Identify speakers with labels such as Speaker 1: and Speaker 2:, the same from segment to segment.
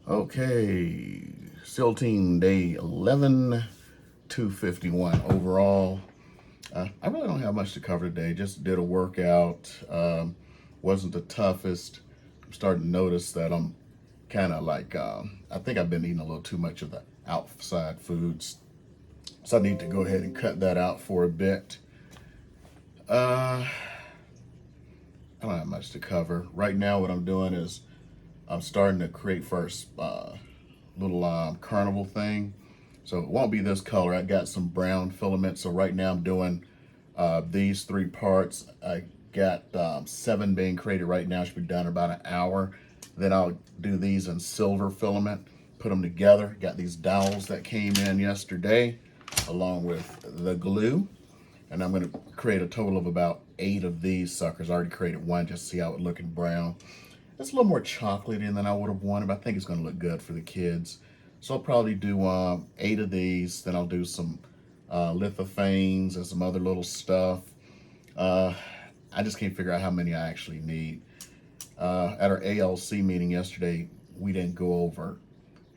Speaker 1: Okay, SEAL Team Day 11, 251 overall. I really don't have much to cover today. Just did a workout. Wasn't the toughest. I'm starting to notice that I'm kind of like, I think I've been eating a little too much of the outside foods. So I need to go ahead and cut that out for a bit. I don't have much to cover. Right now, what I'm doing is I'm starting to create first little carnival thing. So it won't be this color. I got some brown filament. So right now I'm doing these three parts. I got 7 being created right now. Should be done in about an hour. Then I'll do these in silver filament, put them together. Got these dowels that came in yesterday along with the glue. And I'm going to create a total of about 8 of these suckers. I already created one just to see how it looked in brown. It's a little more chocolatey than I would have wanted, but I think it's going to look good for the kids. So I'll probably do 8 of these. Then I'll do some lithophanes and some other little stuff. I just can't figure out how many I actually need. At our ALC meeting yesterday, we didn't go over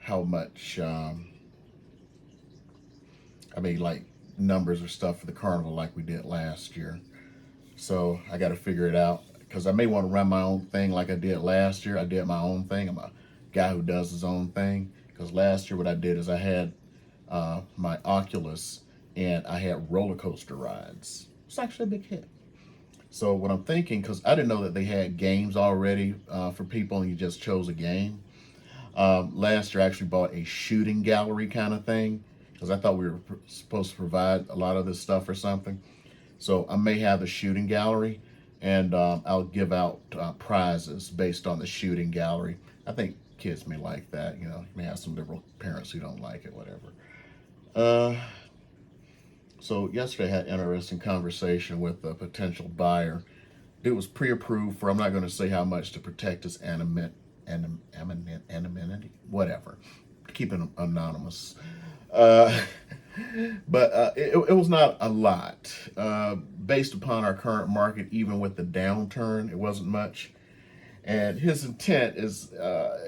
Speaker 1: how much, like numbers or stuff for the carnival like we did last year. So I got to figure it out because I may want to run my own thing like I did last year. I did my own thing. I'm a guy who does his own thing because last year what I did is I had my Oculus and I had roller coaster rides. It's actually a big hit. So what I'm thinking, because I didn't know that they had games already for people and you just chose a game. Last year I actually bought a shooting gallery kind of thing because I thought we were supposed to provide a lot of this stuff or something. So I may have the shooting gallery and I'll give out prizes based on the shooting gallery. I think kids may like that. You may have some liberal parents who don't like it, whatever. So yesterday I had an interesting conversation with a potential buyer. It was pre-approved for, I'm not going to say how much to protect his anonymity, whatever. Keep it anonymous. But it was not a lot. Based upon our current market, even with the downturn, it wasn't much. And his intent is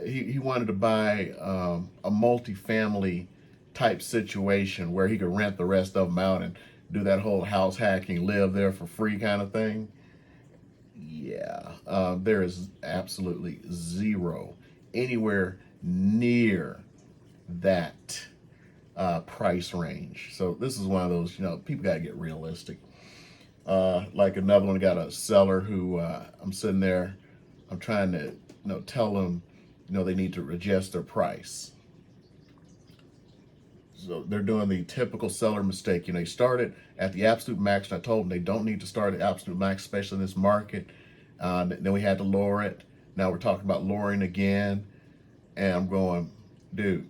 Speaker 1: he wanted to buy a multifamily type situation where he could rent the rest of them out and do that whole house hacking, live there for free kind of thing. Yeah, there is absolutely zero anywhere near that price range. So this is one of those, people got to get realistic. Like another one, got a seller who I'm sitting there, I'm trying to, tell them, they need to adjust their price. So they're doing the typical seller mistake. They started at the absolute max, and I told them they don't need to start at absolute max, especially in this market. Then we had to lower it. Now we're talking about lowering again. And I'm going, dude,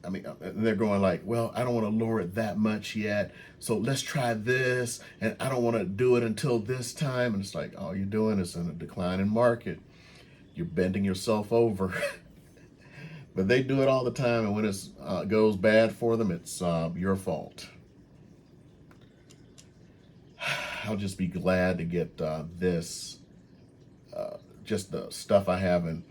Speaker 1: they're going like, well, I don't want to lower it that much yet. So let's try this. And I don't want to do it until this time. And it's like, all you're doing is in a declining market. You're bending yourself over. But they do it all the time. And when it goes bad for them, it's your fault. I'll just be glad to get this, just the stuff I have in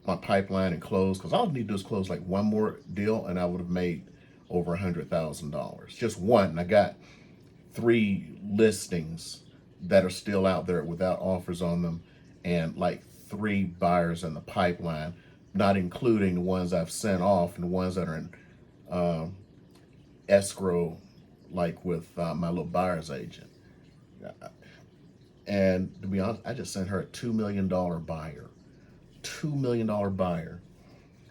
Speaker 1: my pipeline and close, because all I need to do is close like one more deal and I would have made over $100,000. Just one. And I got 3 listings that are still out there without offers on them and like 3 buyers in the pipeline, not including the ones I've sent off and the ones that are in escrow, like with my little buyer's agent. And to be honest, I just sent her a $2 million buyer. $2 million buyer.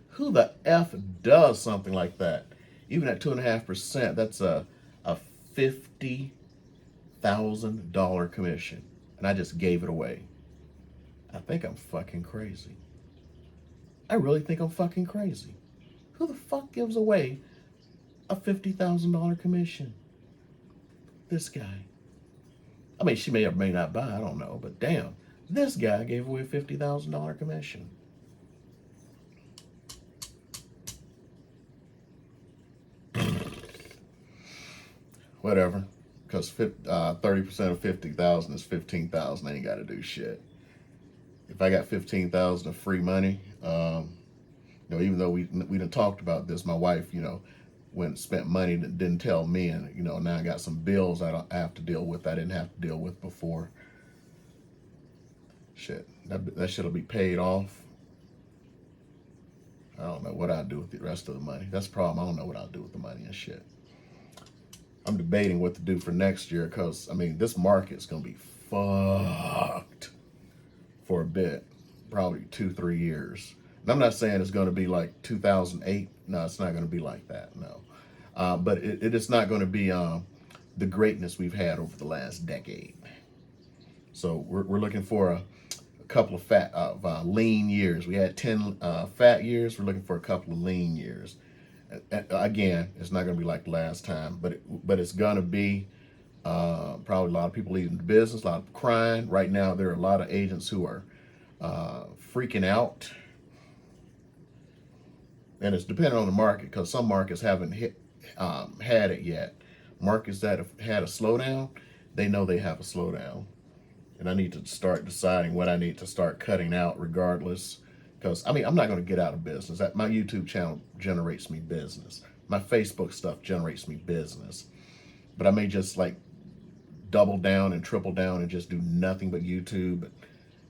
Speaker 1: Who the F does something like that? Even at 2.5%, that's a $50,000 commission. And I just gave it away. I think I'm fucking crazy. I really think I'm fucking crazy. Who the fuck gives away a $50,000 commission? This guy. She may or may not buy, I don't know, but damn, this guy gave away a $50,000 commission. Whatever, because 30% of 50,000 is 15,000. I ain't got to do shit. if I got 15,000 of free money, you know, even though we done talked about this, my wife, you know, went and spent money that didn't tell me, and you know, now I got some bills I have to deal with I didn't have to deal with before. Shit, that shit'll be paid off. I don't know what I'll do with the rest of the money. That's the problem. I don't know what I'll do with the money and shit. I'm debating what to do for next year because, I mean, this market's going to be fucked for a bit, probably 2-3 years. And I'm not saying it's going to be like 2008. No, it's not going to be like that, no. But it is not going to be the greatness we've had over the last decade. So we're looking for a couple of lean years. We had 10 fat years. We're looking for a couple of lean years. Again, it's not going to be like last time, but it's going to be probably a lot of people leaving the business, a lot of crying. Right now, there are a lot of agents who are freaking out. And it's depending on the market because some markets haven't had it yet. Markets that have had a slowdown, they know they have a slowdown. And I need to start deciding what I need to start cutting out regardless. Because, I mean, I'm not going to get out of business. My YouTube channel generates me business. My Facebook stuff generates me business. But I may just like double down and triple down and just do nothing but YouTube.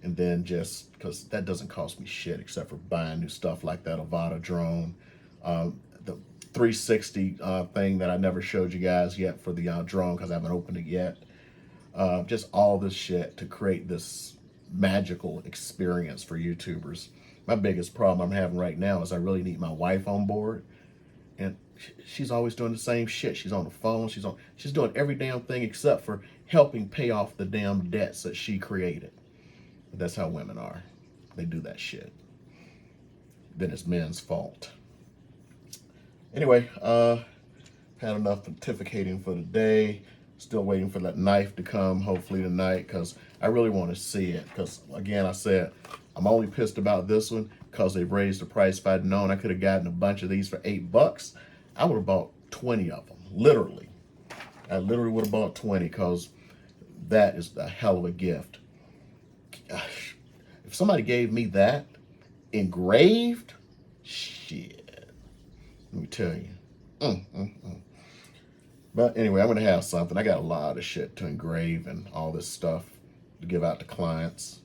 Speaker 1: And then just, because that doesn't cost me shit except for buying new stuff like that Avata drone. The 360 thing that I never showed you guys yet for the drone because I haven't opened it yet. Just all this shit to create this magical experience for YouTubers. My biggest problem I'm having right now is I really need my wife on board, and she's always doing the same shit. She's on the phone. She's doing every damn thing except for helping pay off the damn debts that she created. But that's how women are. They do that shit. Then it's men's fault. Anyway, had enough pontificating for the day. Still waiting for that knife to come, hopefully tonight, because I really want to see it. Because, again, I said, I'm only pissed about this one because they've raised the price. If I'd known I could have gotten a bunch of these for $8, I would have bought 20 of them, literally. I literally would have bought 20 because that is a hell of a gift. Gosh, if somebody gave me that engraved, shit, let me tell you. But anyway, I'm going to have something. I got a lot of shit to engrave and all this stuff to give out to clients.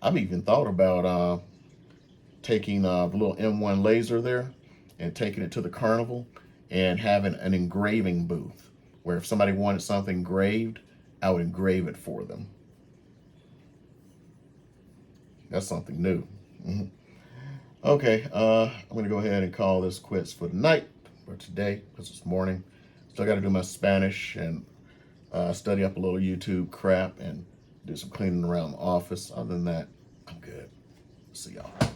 Speaker 1: I've even thought about taking the little M1 laser there and taking it to the carnival and having an engraving booth where if somebody wanted something engraved, I would engrave it for them. That's something new. Okay, I'm going to go ahead and call this quits for tonight or today because it's morning. Still got to do my Spanish and study up a little YouTube crap and do some cleaning around the office. Other than that, I'm good. See y'all.